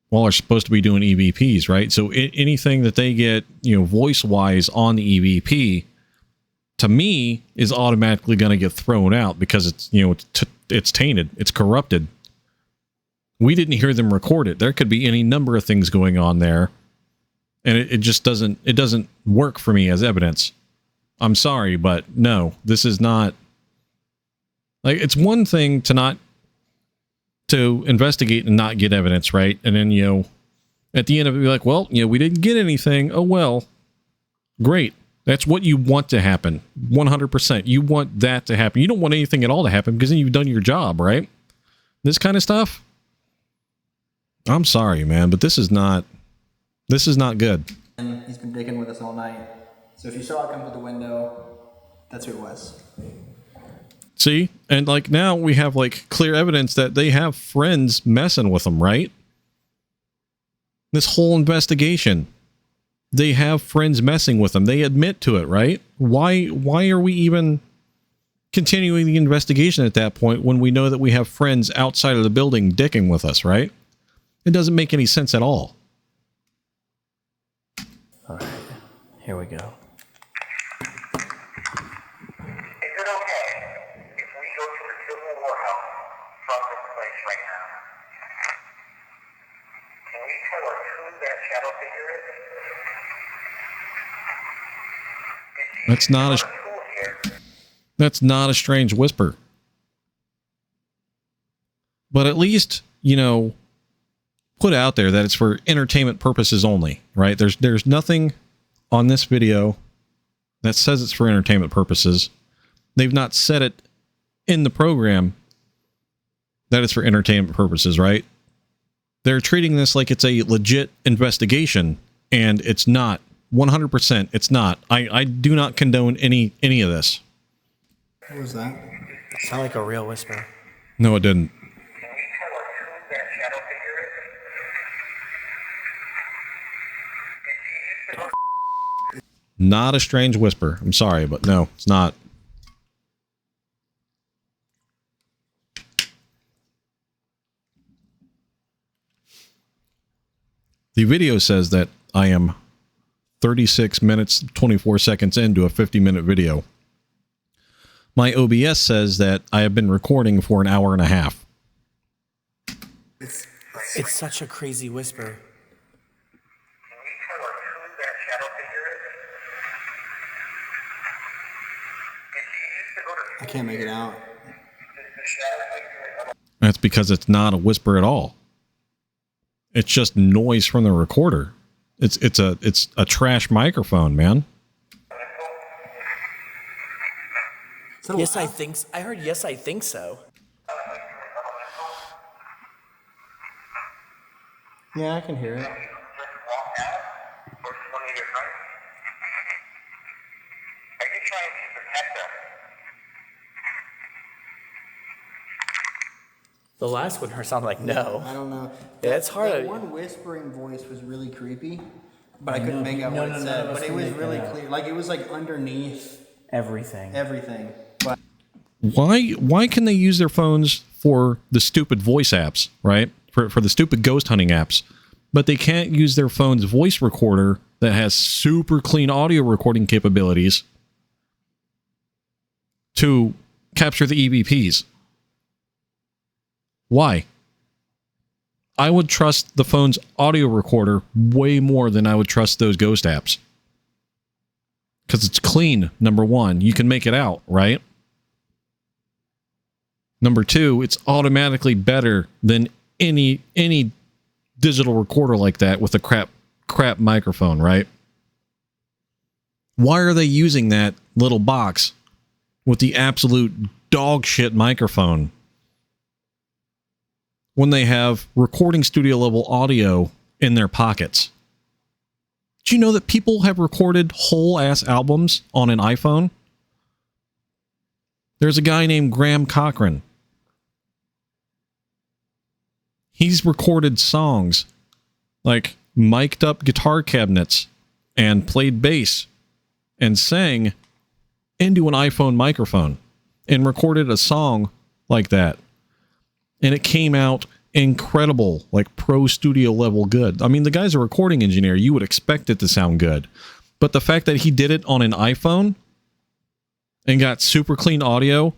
Speaker 1: while they're supposed to be doing EVPs, right? So anything that they get, you know, voice-wise on the EVP, to me, is automatically going to get thrown out because it's, you know, it's tainted, it's corrupted. We didn't hear them record it. There could be any number of things going on there, and it just doesn't work for me as evidence. I'm sorry, but no, this is not. Like, it's one thing to investigate and not get evidence, right? And then, you know, at the end of it, be like, well, you know, we didn't get anything. Oh, well, great. That's what you want to happen. 100%. You want that to happen. You don't want anything at all to happen because then you've done your job, right? This kind of stuff. I'm sorry, man, but this is not good.
Speaker 6: And he's been digging with us all night. So if you saw it come through the window, that's who it was.
Speaker 1: See? And like now we have like clear evidence that they have friends messing with them, right? This whole investigation. They have friends messing with them. They admit to it, right? Why are we even continuing the investigation at that point when we know that we have friends outside of the building dicking with us, right? It doesn't make any sense at all.
Speaker 2: All right, here we go.
Speaker 1: That's not a strange whisper. But at least, you know, put out there that it's for entertainment purposes only, right? There's nothing on this video that says it's for entertainment purposes. They've not said it in the program that it's for entertainment purposes, right? They're treating this like it's a legit investigation, and it's not. 100%, it's not. I do not condone any of this.
Speaker 6: What was that?
Speaker 2: Sound like a real whisper.
Speaker 1: No, it didn't. Not a strange whisper. I'm sorry, but no, it's not. The video says that I am 36 minutes, 24 seconds into a 50-minute video. My OBS says that I have been recording for an hour and a half.
Speaker 2: It's such a crazy whisper.
Speaker 6: I can't make it out.
Speaker 1: That's because it's not a whisper at all. It's just noise from the recorder. It's a trash microphone, man.
Speaker 2: Yes, I think. I heard. Yes, I think so.
Speaker 6: Yeah, I can hear it.
Speaker 2: The last one sounded like no.
Speaker 6: I don't know.
Speaker 2: Yeah, it's hard.
Speaker 6: That one whispering voice was really creepy, but I couldn't make out what it said. But it was really clear. Like, it was like underneath
Speaker 2: Everything.
Speaker 6: But
Speaker 1: Why can they use their phones for the stupid voice apps, right? For the stupid ghost hunting apps, but they can't use their phone's voice recorder that has super clean audio recording capabilities to capture the EVPs. Why? I would trust the phone's audio recorder way more than I would trust those ghost apps. Because it's clean, number one. You can make it out, right? Number two, it's automatically better than any digital recorder like that with a crap microphone, right? Why are they using that little box with the absolute dog shit microphone when they have recording studio level audio in their pockets? Do you know that people have recorded whole ass albums on an iPhone? There's a guy named Graham Cochran. He's recorded songs like mic'd up guitar cabinets and played bass and sang into an iPhone microphone and recorded a song like that. And it came out incredible, like pro studio level good. I mean, the guy's a recording engineer. You would expect it to sound good. But the fact that he did it on an iPhone and got super clean audio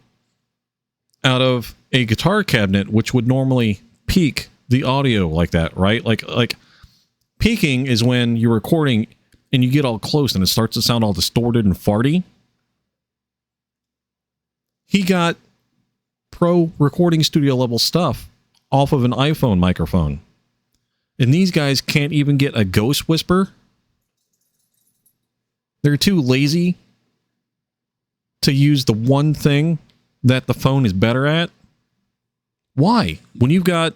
Speaker 1: out of a guitar cabinet, which would normally peak the audio like that, right? Like peaking is when you're recording and you get all close and it starts to sound all distorted and farty. He got pro recording studio level stuff off of an iPhone microphone. And these guys can't even get a ghost whisper. They're too lazy to use the one thing that the phone is better at. Why? When you've got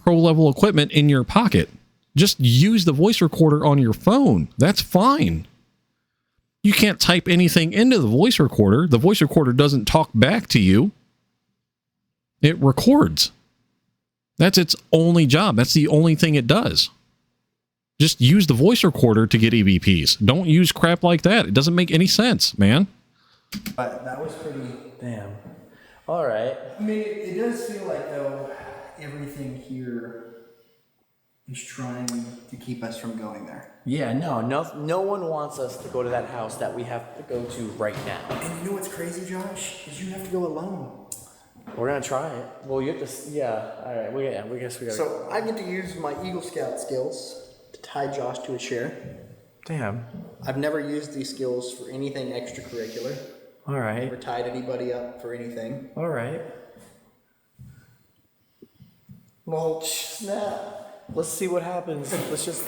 Speaker 1: pro level equipment in your pocket, just use the voice recorder on your phone. That's fine. You can't type anything into the voice recorder. The voice recorder doesn't talk back to you. It records. That's its only job. That's the only thing it does. Just use the voice recorder to get EVPs. Don't use crap like that. It doesn't make any sense, man.
Speaker 2: But that was pretty damn. All right.
Speaker 6: I mean, it does feel like, though, everything here is trying to keep us from going there.
Speaker 2: Yeah, no one wants us to go to that house that we have to go to right now.
Speaker 6: And you know what's crazy, Josh? Is you have to go alone.
Speaker 2: We're gonna try it. Well, you have to. Yeah. All right. We guess we gotta.
Speaker 6: So I get to use my Eagle Scout skills to tie Josh to a chair.
Speaker 2: Damn.
Speaker 6: I've never used these skills for anything extracurricular.
Speaker 2: All right.
Speaker 6: Never tied anybody up for anything.
Speaker 2: All right. Well, snap. Let's see what happens. Let's just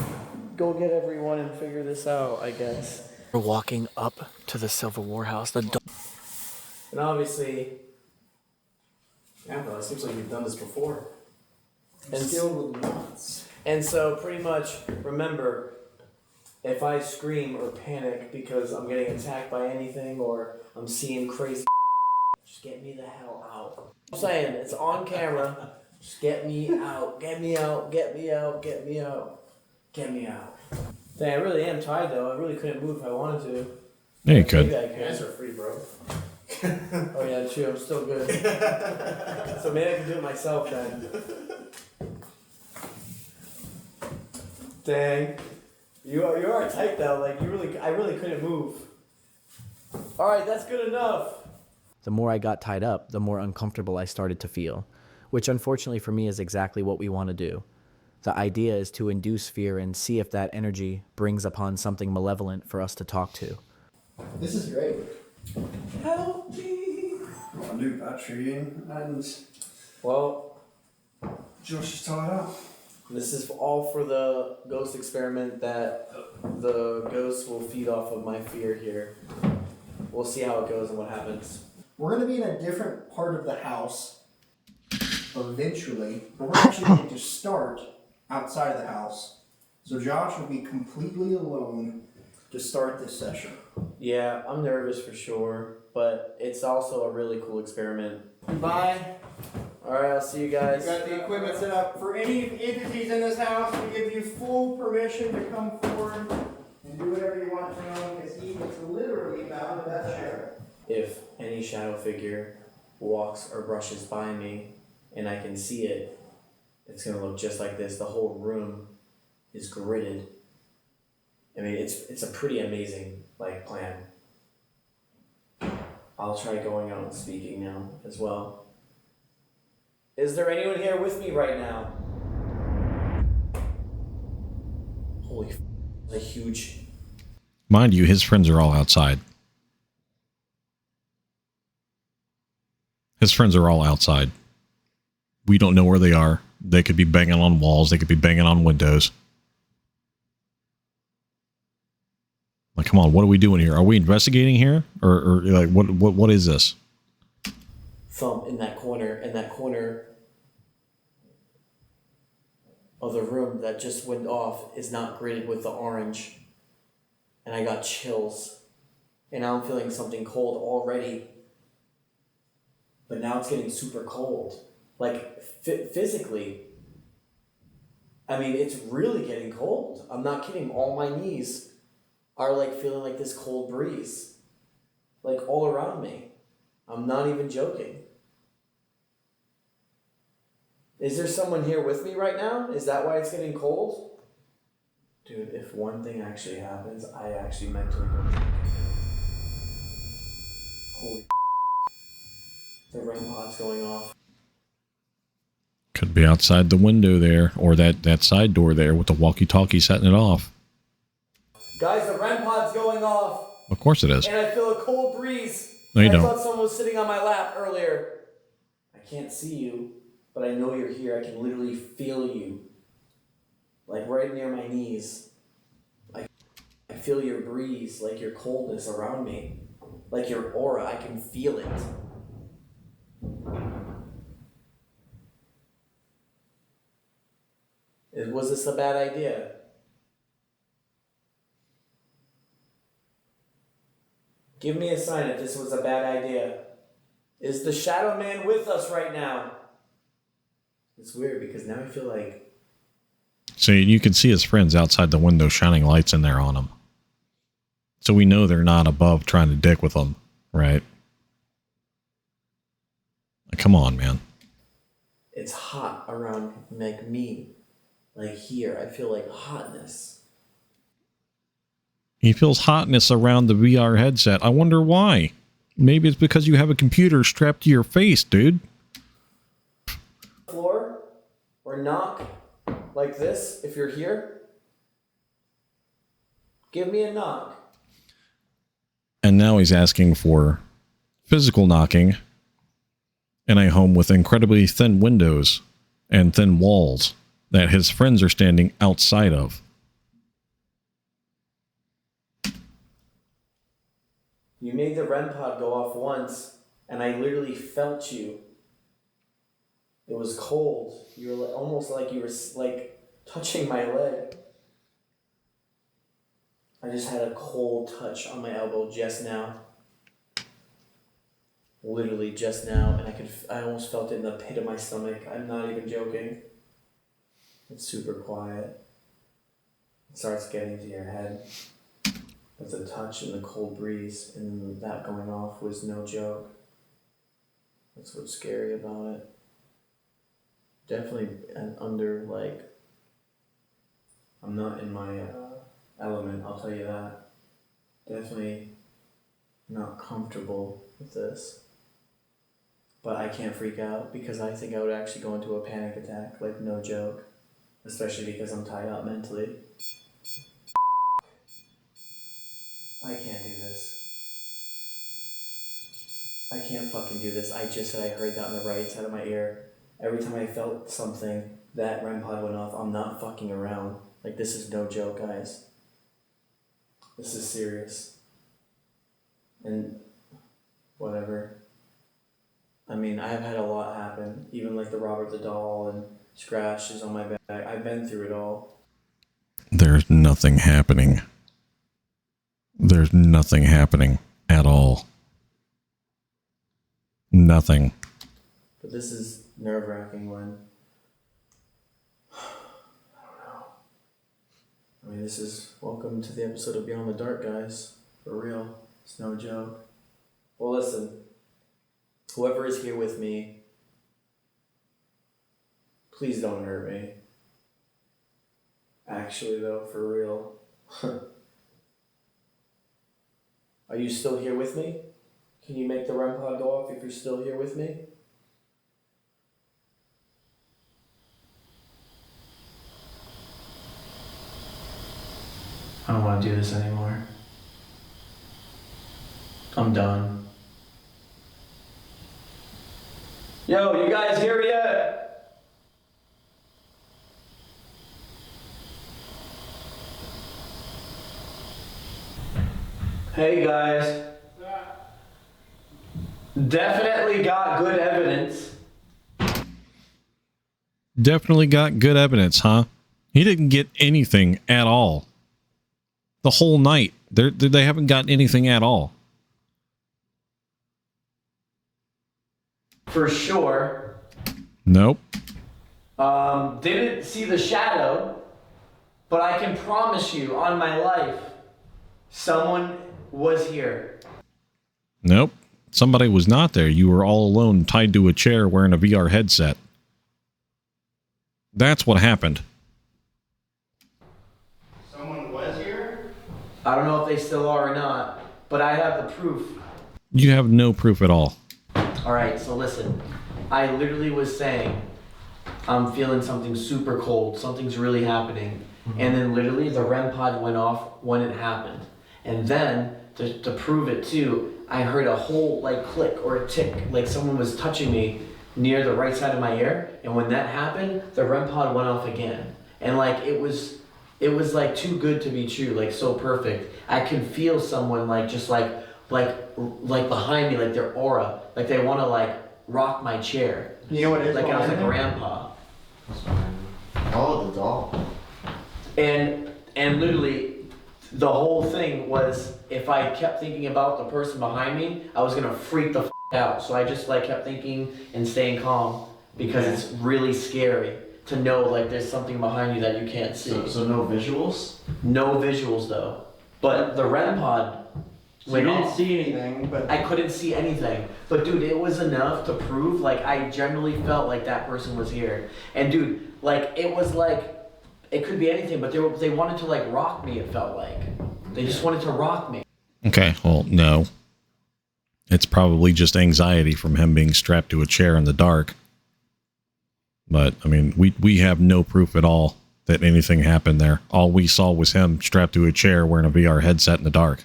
Speaker 2: go get everyone and figure this out, I guess. We're walking up to the Silver War House. And obviously, yeah, though, it seems like you've done this before.
Speaker 6: And skilled with knots.
Speaker 2: And so, pretty much, remember, if I scream or panic because I'm getting attacked by anything or I'm seeing crazy, just get me the hell out. I'm saying, it's on camera. Just get me out, get me out, get me out, get me out, get me out. Dang, I really am tired though. I really couldn't move if I wanted to.
Speaker 1: Yeah, you could.
Speaker 2: Maybe I could. Hands are free, bro. Oh yeah, true. I'm still good. So maybe I can do it myself then. Dang, you are tight though. Like I really couldn't move. All right, that's good enough. The more I got tied up, the more uncomfortable I started to feel. Which unfortunately for me is exactly what we want to do. The idea is to induce fear and see if that energy brings upon something malevolent for us to talk to.
Speaker 6: This is great.
Speaker 2: Help me!
Speaker 4: Got a new battery in, and
Speaker 2: Well,
Speaker 4: Josh is tied up.
Speaker 2: this is all for the ghost experiment that the ghosts will feed off of my fear here. We'll see how it goes and what happens.
Speaker 6: We're going to be in a different part of the house eventually, but we're actually going to start outside of the house. So Josh will be completely alone to start this session.
Speaker 2: Yeah, I'm nervous for sure, but it's also a really cool experiment.
Speaker 6: Goodbye.
Speaker 2: Alright, I'll see you guys.
Speaker 6: We got the equipment set up. For any entities in this house, we give you full permission to come forward and do whatever you want to know, because he is literally bound to that chair.
Speaker 2: If any shadow figure walks or brushes by me and I can see it, it's gonna look just like this. The whole room is gridded. I mean, it's a pretty amazing plan. I'll try going out and speaking now as well. Is there anyone here with me right now? Holy f***, a huge...
Speaker 1: Mind you, his friends are all outside. His friends are all outside. We don't know where they are. They could be banging on walls. They could be banging on windows. Like, come on, what are we doing here? Are we investigating here? Or like, what is this?
Speaker 2: Thump in that corner of the room that just went off is not gridded with the orange. And I got chills. And now I'm feeling something cold already. But now it's getting super cold. Like, physically. I mean, it's really getting cold. I'm not kidding. All my knees are like feeling like this cold breeze. Like all around me. I'm not even joking. Is there someone here with me right now? Is that why it's getting cold? Dude, if one thing actually happens, I actually mentally go. Holy the REM pod's going off.
Speaker 1: Could be outside the window there, or that side door there with the walkie-talkie setting it off.
Speaker 2: Guys, the REM pod's going off.
Speaker 1: Of course it is.
Speaker 2: And I feel a cold breeze.
Speaker 1: No, you
Speaker 2: I
Speaker 1: don't.
Speaker 2: thought someone was sitting on my lap earlier. I can't see you, but I know you're here. I can literally feel you. Like right near my knees. I feel your breeze, like your coldness around me. Like your aura, I can feel it. Was this a bad idea? Give me a sign if this was a bad idea. Is the Shadow Man with us right now? It's weird because now I feel like...
Speaker 1: So you can see his friends outside the window shining lights in there on him. So we know they're not above trying to dick with him, right? Like, come on, man.
Speaker 2: It's hot around like me. Like here, I feel like hotness.
Speaker 1: He feels hotness around the VR headset. I wonder why. Maybe it's because you have a computer strapped to your face, dude.
Speaker 2: Floor or knock like this if you're here. Give me a knock.
Speaker 1: And now he's asking for physical knocking in a home with incredibly thin windows and thin walls that his friends are standing outside of.
Speaker 2: You made the REM pod go off once, and I literally felt you. It was cold. You were like, almost like you were like touching my leg. I just had a cold touch on my elbow just now. Literally just now, and I almost felt it in the pit of my stomach. I'm not even joking. It's super quiet. It starts getting to your head. But the touch and the cold breeze and that going off was no joke. That's what's scary about it. Definitely under, like, I'm not in my element, I'll tell you that. Definitely not comfortable with this. But I can't freak out because I think I would actually go into a panic attack, like no joke. Especially because I'm tied up mentally. I can't do this. I can't fucking do this. I just said I heard that on the right side of my ear. Every time I felt something, that REM pod went off. I'm not fucking around. Like, this is no joke, guys. This is serious. And whatever. I mean, I've had a lot happen. Even like the Robert the Doll and scratches on my back. I've been through it all.
Speaker 1: There's nothing happening. There's nothing happening at all. Nothing.
Speaker 2: But this is nerve-wracking when... I don't know. I mean, this is... Welcome to the episode of Beyond the Dark, guys. For real. It's no joke. Well, listen. Whoever is here with me, please don't hurt me. Actually, though, for real. Are you still here with me? Can you make the REM pod go off if you're still here with me? I don't want to do this anymore. I'm done. Yo, you guys here yet? Hey guys. Definitely got good evidence.
Speaker 1: Definitely got good evidence, huh? He didn't get anything at all. The whole night. They haven't gotten anything at all.
Speaker 2: For sure.
Speaker 1: Nope.
Speaker 2: Didn't see the shadow, but I can promise you on my life, someone was here.
Speaker 1: Nope. Somebody was not there. You were all alone, tied to a chair, wearing a VR headset. That's what happened.
Speaker 6: Someone was here?
Speaker 2: I don't know if they still are or not, but I have the proof.
Speaker 1: You have no proof at all.
Speaker 2: Alright, so listen. I literally was saying, I'm feeling something super cold. Something's really happening. And then literally the REM pod went off when it happened. And then, to prove it too, I heard a whole like click or a tick, like someone was touching me near the right side of my ear. And when that happened, the REM pod went off again. And like it was like too good to be true, like so perfect. I can feel someone like just like behind me, like their aura, like they want to like rock my chair.
Speaker 6: You know what it is?
Speaker 2: Like I was a
Speaker 6: behind them?
Speaker 2: grandpa.
Speaker 7: Oh, the doll.
Speaker 2: And literally, the whole thing was, if I kept thinking about the person behind me, I was gonna freak the out. So I just like kept thinking and staying calm because it's really scary to know like there's something behind you that you can't see.
Speaker 7: So no visuals?
Speaker 2: No visuals though. But the REM pod
Speaker 6: So you
Speaker 2: went
Speaker 6: didn't
Speaker 2: off.
Speaker 6: see anything, but
Speaker 2: I couldn't see anything. But dude, it was enough to prove like I genuinely felt like that person was here. And dude, like it was like it could be anything, but they wanted to like rock me, it felt like. They just wanted to rock me.
Speaker 1: Okay, well, no. It's probably just anxiety from him being strapped to a chair in the dark. But, I mean, we have no proof at all that anything happened there. All we saw was him strapped to a chair wearing a VR headset in the dark.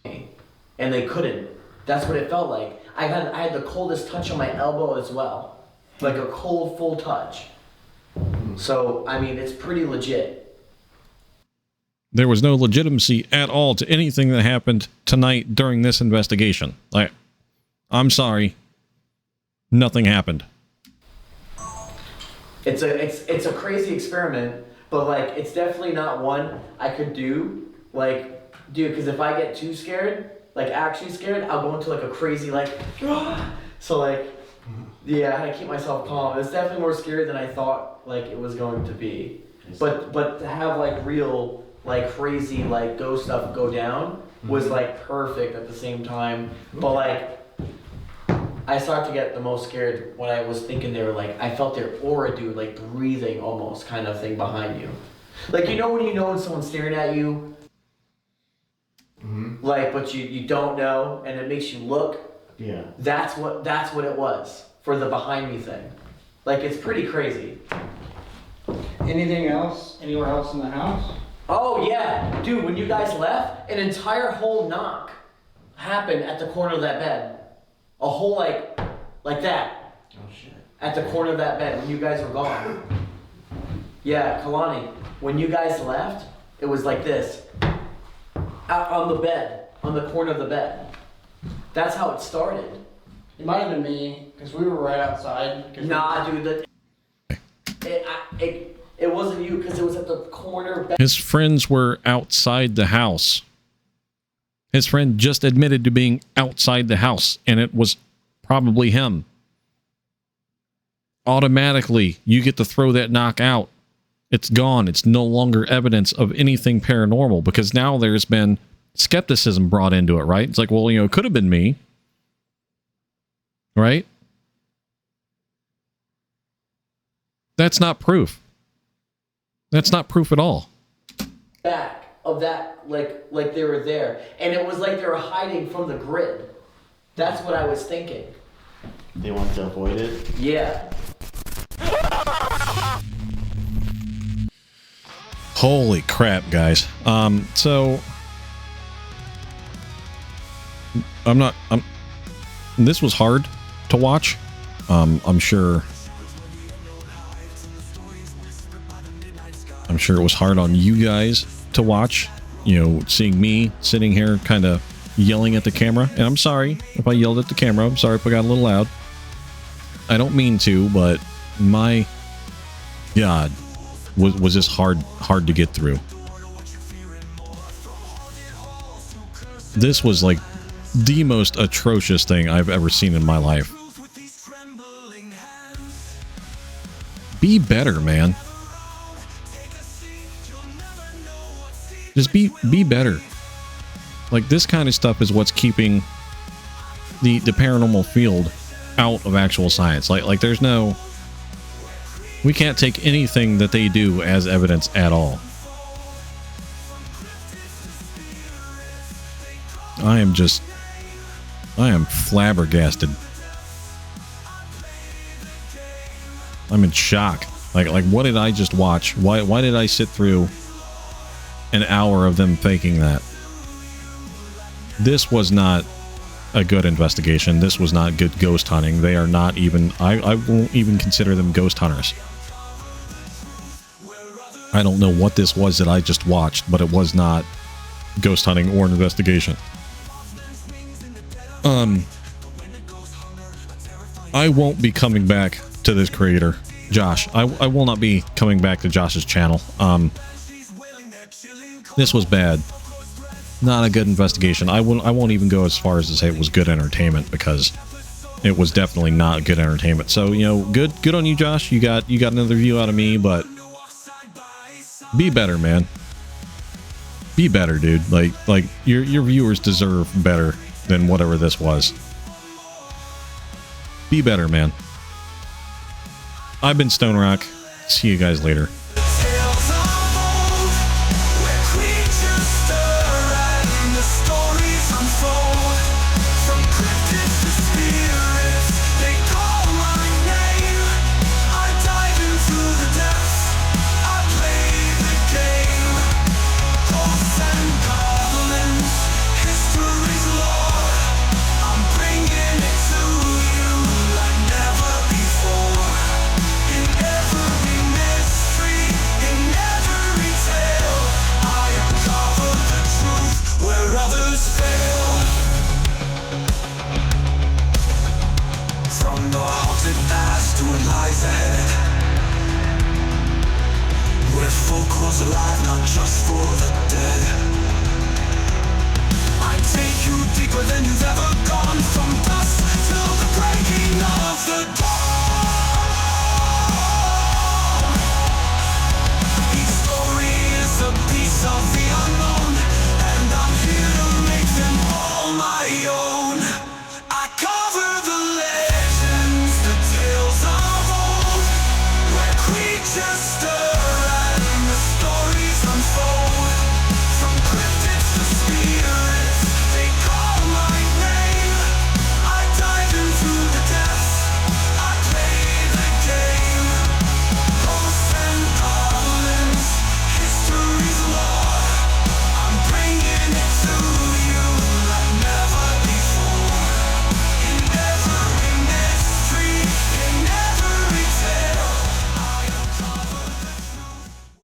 Speaker 2: And they couldn't. That's what it felt like. I had the coldest touch on my elbow as well. Like a cold, full touch. So, I mean, it's pretty legit.
Speaker 1: There was no legitimacy at all to anything that happened tonight during this investigation. I'm sorry. Nothing happened.
Speaker 2: It's a crazy experiment, but like it's definitely not one I could do. Like, dude, because if I get too scared, like actually scared, I'll go into like a crazy like. So like, yeah, I had to keep myself calm. It's definitely more scary than I thought like it was going to be. But to have like real like crazy like ghost stuff go down was like perfect at the same time. But like. I started to get the most scared when I was thinking they were like, I felt their aura, dude, like breathing almost kind of thing behind you. Like, you know when someone's staring at you?
Speaker 7: Mm-hmm.
Speaker 2: Like, but you don't know, and it makes you look?
Speaker 7: Yeah.
Speaker 2: That's what it was for the behind me thing. Like, it's pretty crazy.
Speaker 6: anything else? Anywhere else in the house?
Speaker 2: Oh, yeah. Dude, when you guys left, an entire whole knock happened at the corner of that bed. A whole, like that.
Speaker 7: Oh, shit.
Speaker 2: At the corner of that bed when you guys were gone. Yeah, Kalani, when you guys left, it was like this. Out on the bed, on the corner of the bed. That's how it started.
Speaker 6: It might have been me, because we were right outside.
Speaker 2: Nah, dude, it wasn't you, because it was at the corner bed.
Speaker 1: His friends were outside the house. His friend just admitted to being outside the house, and it was probably him. Automatically, you get to throw that knock out. It's gone. It's no longer evidence of anything paranormal, because now there's been skepticism brought into it, right? It's like, well, it could have been me. Right? That's not proof. That's not proof at all.
Speaker 2: Back of that, like they were there. And it was like they were hiding from the grid. That's what I was thinking.
Speaker 7: They want to avoid it.
Speaker 2: Yeah.
Speaker 1: Holy crap, guys. So this was hard to watch. I'm sure it was hard on you guys to watch, you know, seeing me sitting here kind of yelling at the camera. And I'm sorry if I yelled at the camera. I'm sorry if I got a little loud. I don't mean to, but my God, was this hard to get through. This was like the most atrocious thing I've ever seen in my life. Be better, man. Just be better. Like, this kind of stuff is what's keeping the paranormal field out of actual science. Like there's no... We can't take anything that they do as evidence at all. I am flabbergasted. I'm in shock. Like what did I just watch? Why did I sit through an hour of them faking that? This was not a good investigation. This was not good ghost hunting. They are not even... I won't even consider them ghost hunters. I don't know what this was that I just watched, but it was not ghost hunting or an investigation. I won't be coming back to this creator, Josh. I will not be coming back to Josh's channel. This was bad. Not a good investigation. I won't even go as far as to say it was good entertainment, because it was definitely not good entertainment. So, you know, good on you, Josh. You got another view out of me, but be better, man. Be better, dude. Like your viewers deserve better than whatever this was. Be better, man. I've been Stone Rock. See you guys later.
Speaker 8: Alive, not just for the dead. I take you deeper than you've ever gone, from dusk till the breaking of the dawn. Each story is a piece of the unknown, and I'm here to make them all my own. I cover the legends, the tales of old, where creatures